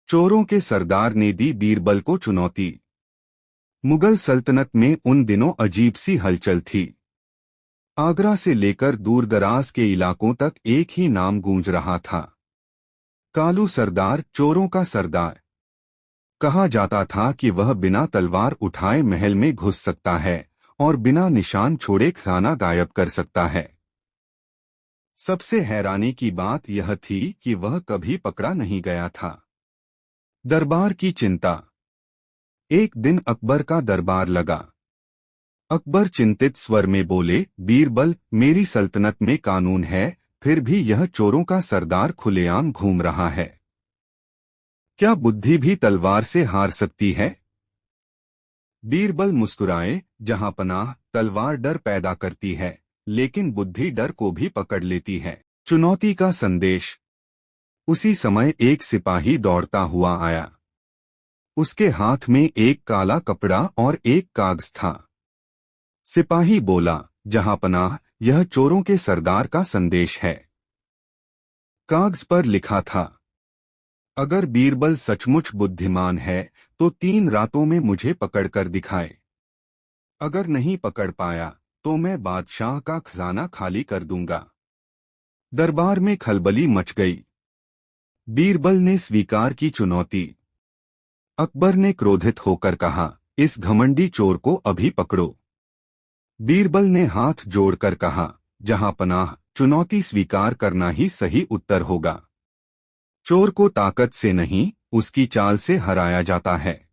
चोरों के सरदार ने दी बीरबल को चुनौती। मुगल सल्तनत में उन दिनों अजीब सी हलचल थी। आगरा से लेकर दूरदराज के इलाकों तक एक ही नाम गूंज रहा था, कालू सरदार, चोरों का सरदार। कहा जाता था कि वह बिना तलवार उठाए महल में घुस सकता है और बिना निशान छोड़े खजाना गायब कर सकता है। सबसे हैरानी की बात यह थी कि वह कभी पकड़ा नहीं गया था। दरबार की चिंता। एक दिन अकबर का दरबार लगा। अकबर चिंतित स्वर में बोले, बीरबल, मेरी सल्तनत में कानून है, फिर भी यह चोरों का सरदार खुलेआम घूम रहा है। क्या बुद्धि भी तलवार से हार सकती है? बीरबल मुस्कुराए, जहां पनाह, तलवार डर पैदा करती है, लेकिन बुद्धि डर को भी पकड़ लेती है। चुनौती का संदेश। उसी समय एक सिपाही दौड़ता हुआ आया। उसके हाथ में एक काला कपड़ा और एक कागज था। सिपाही बोला, जहां पनाह, यह चोरों के सरदार का संदेश है। कागज पर लिखा था, अगर बीरबल सचमुच बुद्धिमान है तो 3 रातों में मुझे पकड़कर दिखाए। अगर नहीं पकड़ पाया तो मैं बादशाह का खजाना खाली कर दूंगा। दरबार में खलबली मच गई। बीरबल ने स्वीकार की चुनौती। अकबर ने क्रोधित होकर कहा, इस घमंडी चोर को अभी पकड़ो। बीरबल ने हाथ जोड़कर कहा, जहां पनाह, चुनौती स्वीकार करना ही सही उत्तर होगा। चोर को ताकत से नहीं, उसकी चाल से हराया जाता है।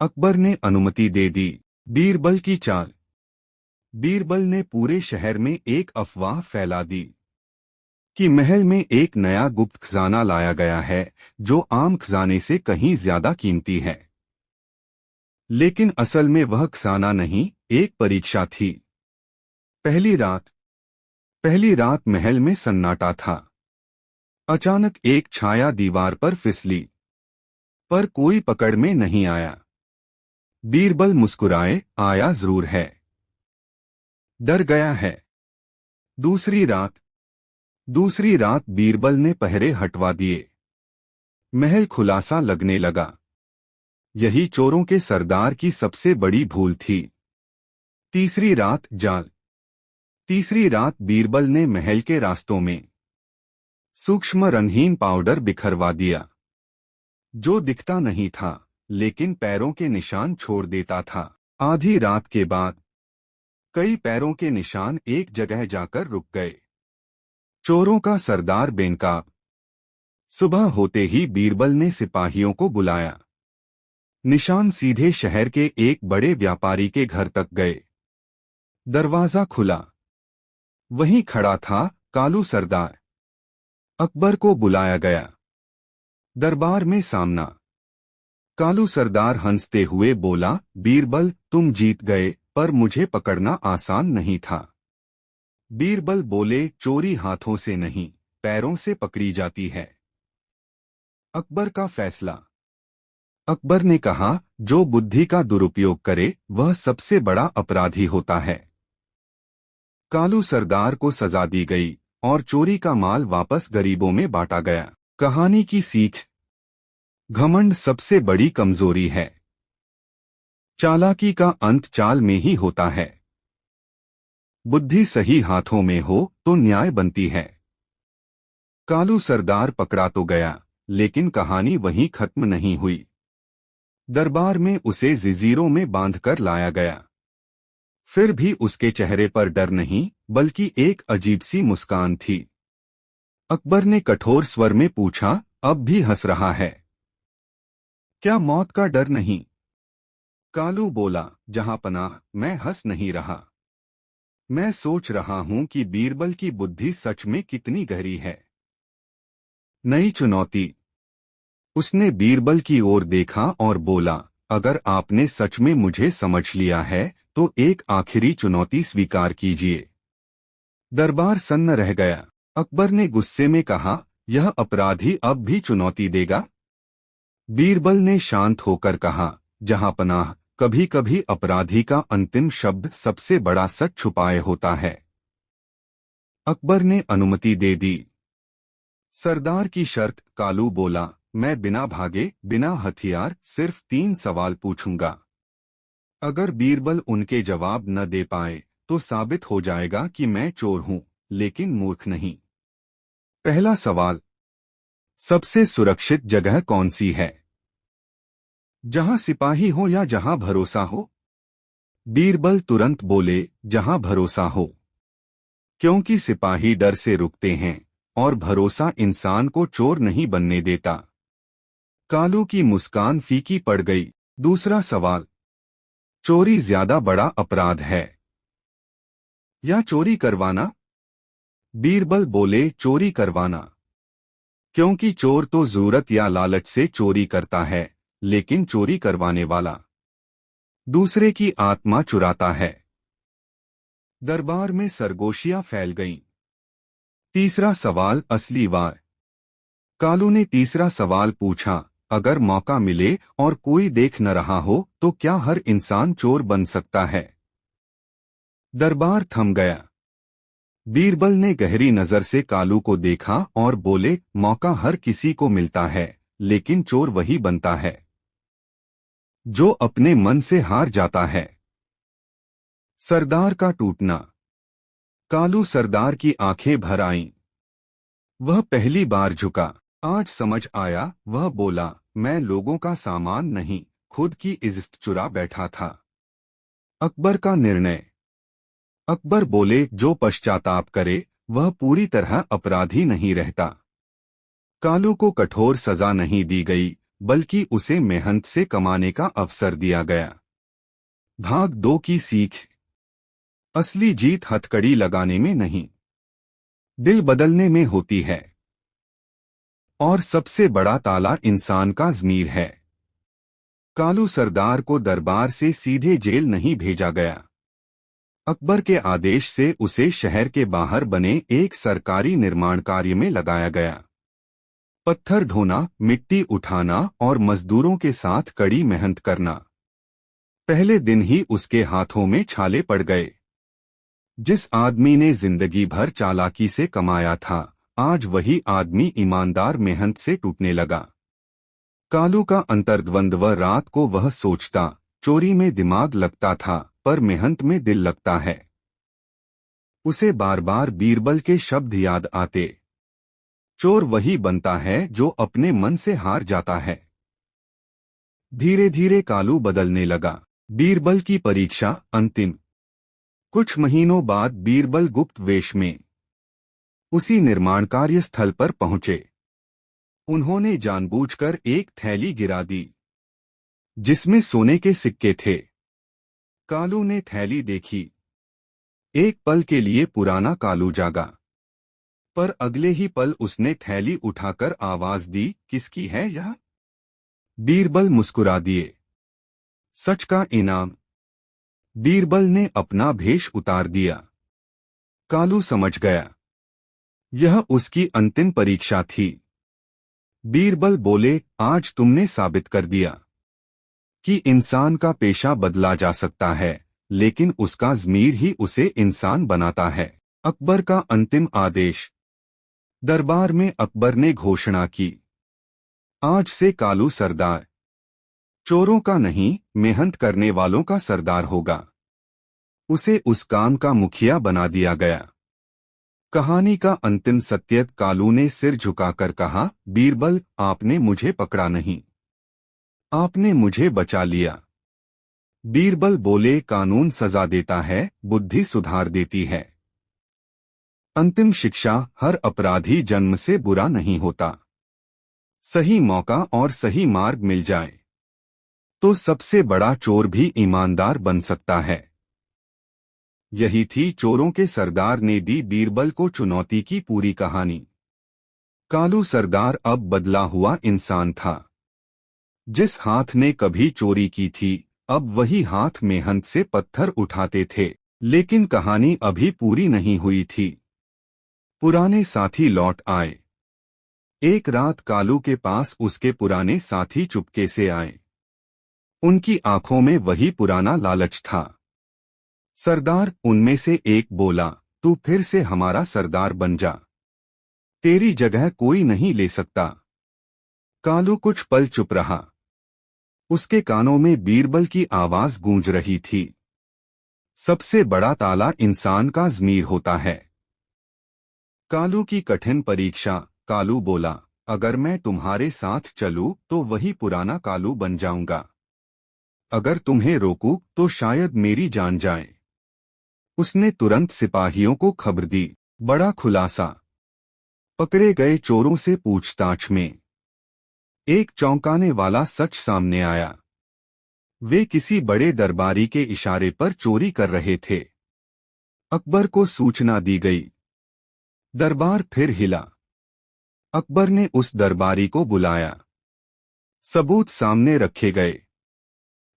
अकबर ने अनुमति दे दी। बीरबल की चाल। बीरबल ने पूरे शहर में एक अफवाह फैला दी कि महल में एक नया गुप्त खजाना लाया गया है जो आम खजाने से कहीं ज्यादा कीमती है। लेकिन असल में वह खजाना नहीं, एक परीक्षा थी। पहली रात महल में सन्नाटा था। अचानक एक छाया दीवार पर फिसली, पर कोई पकड़ में नहीं आया। बीरबल मुस्कुराए, आया जरूर है, डर गया है। दूसरी रात बीरबल ने पहरे हटवा दिए। महल खुलासा लगने लगा। यही चोरों के सरदार की सबसे बड़ी भूल थी। तीसरी रात बीरबल ने महल के रास्तों में सूक्ष्म रंगहीन पाउडर बिखरवा दिया, जो दिखता नहीं था लेकिन पैरों के निशान छोड़ देता था। आधी रात के बाद कई पैरों के निशान एक जगह जाकर रुक गए। चोरों का सरदार बेनकाब। सुबह होते ही बीरबल ने सिपाहियों को बुलाया। निशान सीधे शहर के एक बड़े व्यापारी के घर तक गए। दरवाजा खुला। वहीं खड़ा था कालू सरदार। अकबर को बुलाया गया। दरबार में सामना। कालू सरदार हंसते हुए बोला, बीरबल, तुम जीत गए, पर मुझे पकड़ना आसान नहीं था। बीरबल बोले, चोरी हाथों से नहीं, पैरों से पकड़ी जाती है। अकबर का फैसला। अकबर ने कहा, जो बुद्धि का दुरुपयोग करे वह सबसे बड़ा अपराधी होता है। कालू सरदार को सजा दी गई और चोरी का माल वापस गरीबों में बांटा गया। कहानी की सीख। घमंड सबसे बड़ी कमजोरी है। चालाकी का अंत चाल में ही होता है। बुद्धि सही हाथों में हो तो न्याय बनती है। कालू सरदार पकड़ा तो गया, लेकिन कहानी वहीं खत्म नहीं हुई। दरबार में उसे जंजीरों में बांधकर लाया गया। फिर भी उसके चेहरे पर डर नहीं, बल्कि एक अजीब सी मुस्कान थी। अकबर ने कठोर स्वर में पूछा, अब भी हंस रहा है? क्या मौत का डर नहीं? कालू बोला, जहां पनाह, मैं हंस नहीं रहा। मैं सोच रहा हूं कि बीरबल की बुद्धि सच में कितनी गहरी है। नई चुनौती। उसने बीरबल की ओर देखा और बोला, अगर आपने सच में मुझे समझ लिया है तो एक आखिरी चुनौती स्वीकार कीजिए। दरबार सन्न रह गया। अकबर ने गुस्से में कहा, यह अपराधी अब भी चुनौती देगा? बीरबल ने शांत होकर कहा, जहां पनाह, कभी कभी अपराधी का अंतिम शब्द सबसे बड़ा सच छुपाए होता है। अकबर ने अनुमति दे दी। सरदार की शर्त। कालू बोला, मैं बिना भागे, बिना हथियार, सिर्फ 3 सवाल पूछूंगा। अगर बीरबल उनके जवाब न दे पाए तो साबित हो जाएगा कि मैं चोर हूं, लेकिन मूर्ख नहीं। पहला सवाल, सबसे सुरक्षित जगह कौन सी है? जहां सिपाही हो या जहां भरोसा हो? बीरबल तुरंत बोले, जहां भरोसा हो। क्योंकि सिपाही डर से रुकते हैं और भरोसा इंसान को चोर नहीं बनने देता। कालू की मुस्कान फीकी पड़ गई। दूसरा सवाल, चोरी ज्यादा बड़ा अपराध है या चोरी करवाना? बीरबल बोले, चोरी करवाना। क्योंकि चोर तो जरूरत या लालच से चोरी करता है, लेकिन चोरी करवाने वाला दूसरे की आत्मा चुराता है। दरबार में सरगोशियां फैल गईं। तीसरा सवाल, असली वार। कालू ने तीसरा सवाल पूछा, अगर मौका मिले और कोई देख न रहा हो तो क्या हर इंसान चोर बन सकता है? दरबार थम गया। बीरबल ने गहरी नजर से कालू को देखा और बोले, मौका हर किसी को मिलता है, लेकिन चोर वही बनता है जो अपने मन से हार जाता है। सरदार का टूटना। कालू सरदार की आंखें भर आईं। वह पहली बार झुका। आज समझ आया, वह बोला, मैं लोगों का सामान नहीं, खुद की इज्जत चुरा बैठा था। अकबर का निर्णय। अकबर बोले, जो पश्चाताप करे वह पूरी तरह अपराधी नहीं रहता। कालू को कठोर सजा नहीं दी गई, बल्कि उसे मेहनत से कमाने का अवसर दिया गया। भाग 2 की सीख। असली जीत हथकड़ी लगाने में नहीं, दिल बदलने में होती है। और सबसे बड़ा ताला इंसान का ज़मीर है। कालू सरदार को दरबार से सीधे जेल नहीं भेजा गया। अकबर के आदेश से उसे शहर के बाहर बने एक सरकारी निर्माण कार्य में लगाया गया। पत्थर ढोना, मिट्टी उठाना और मजदूरों के साथ कड़ी मेहनत करना। पहले दिन ही उसके हाथों में छाले पड़ गए। जिस आदमी ने जिंदगी भर चालाकी से कमाया था, आज वही आदमी ईमानदार मेहनत से टूटने लगा। कालू का अंतर्द्वंद्व। रात को वह सोचता, चोरी में दिमाग लगता था पर मेहनत में दिल लगता है। उसे बार बार बीरबल के शब्द याद आते, चोर वही बनता है जो अपने मन से हार जाता है। धीरे धीरे कालू बदलने लगा। बीरबल की परीक्षा अंतिम। कुछ महीनों बाद बीरबल गुप्त वेश में उसी निर्माण कार्य स्थल पर पहुंचे। उन्होंने जानबूझकर एक थैली गिरा दी जिसमें सोने के सिक्के थे। कालू ने थैली देखी। एक पल के लिए पुराना कालू जागा, पर अगले ही पल उसने थैली उठाकर आवाज दी, किसकी है यह? बीरबल मुस्कुरा दिए, सच का इनाम। बीरबल ने अपना भेष उतार दिया। कालू समझ गया, यह उसकी अंतिम परीक्षा थी। बीरबल बोले, आज तुमने साबित कर दिया कि इंसान का पेशा बदला जा सकता है, लेकिन उसका ज़मीर ही उसे इंसान बनाता है। अकबर का अंतिम आदेश। दरबार में अकबर ने घोषणा की, आज से कालू सरदार चोरों का नहीं, मेहनत करने वालों का सरदार होगा। उसे उस काम का मुखिया बना दिया गया। कहानी का अंतिम सत्य। कालू ने सिर झुकाकर कहा, बीरबल, आपने मुझे पकड़ा नहीं, आपने मुझे बचा लिया। बीरबल बोले, कानून सजा देता है, बुद्धि सुधार देती है। अंतिम शिक्षा, हर अपराधी जन्म से बुरा नहीं होता। सही मौका और सही मार्ग मिल जाए तो सबसे बड़ा चोर भी ईमानदार बन सकता है। यही थी चोरों के सरदार ने दी बीरबल को चुनौती की पूरी कहानी। कालू सरदार अब बदला हुआ इंसान था। जिस हाथ ने कभी चोरी की थी, अब वही हाथ मेहनत से पत्थर उठाते थे। लेकिन कहानी अभी पूरी नहीं हुई थी। पुराने साथी लौट आए। एक रात कालू के पास उसके पुराने साथी चुपके से आए। उनकी आंखों में वही पुराना लालच था। सरदार, उनमें से एक बोला, तू फिर से हमारा सरदार बन जा, तेरी जगह कोई नहीं ले सकता। कालू कुछ पल चुप रहा। उसके कानों में बीरबल की आवाज गूंज रही थी। सबसे बड़ा ताला इंसान का ज़मीर होता है। कालू की कठिन परीक्षा। कालू बोला, अगर मैं तुम्हारे साथ चलूं तो वही पुराना कालू बन जाऊंगा। अगर तुम्हें रोकूं तो शायद मेरी जान जाए। उसने तुरंत सिपाहियों को खबर दी। बड़ा खुलासा। पकड़े गए चोरों से पूछताछ में एक चौंकाने वाला सच सामने आया। वे किसी बड़े दरबारी के इशारे पर चोरी कर रहे थे। अकबर को सूचना दी गई। दरबार फिर हिला। अकबर ने उस दरबारी को बुलाया। सबूत सामने रखे गए।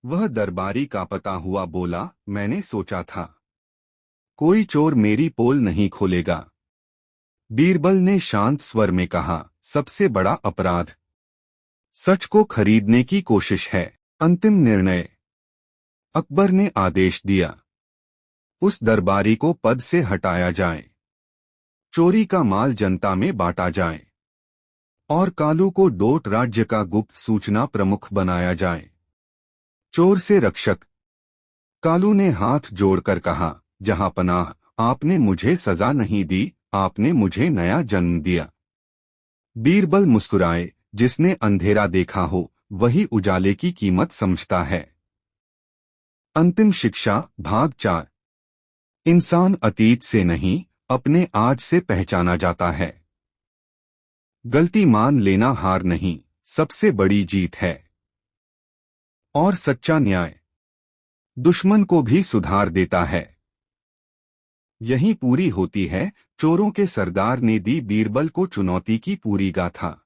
वह दरबारी कांपता हुआ बोला, मैंने सोचा था कोई चोर मेरी पोल नहीं खोलेगा। बीरबल ने शांत स्वर में कहा, सबसे बड़ा अपराध सच को खरीदने की कोशिश है। अंतिम निर्णय। अकबर ने आदेश दिया, उस दरबारी को पद से हटाया जाए, चोरी का माल जनता में बांटा जाए और कालू को डोट राज्य का गुप्त सूचना प्रमुख बनाया जाए। चोर से रक्षक। कालू ने हाथ जोड़कर कहा, जहां पनाह, आपने मुझे सजा नहीं दी, आपने मुझे नया जन्म दिया। बीरबल मुस्कुराए, जिसने अंधेरा देखा हो वही उजाले की कीमत समझता है। अंतिम शिक्षा भाग 4। इंसान अतीत से नहीं, अपने आज से पहचाना जाता है। गलती मान लेना हार नहीं, सबसे बड़ी जीत है। और सच्चा न्याय दुश्मन को भी सुधार देता है। यही पूरी होती है चोरों के सरदार ने दी बीरबल को चुनौती की पूरी गाथा।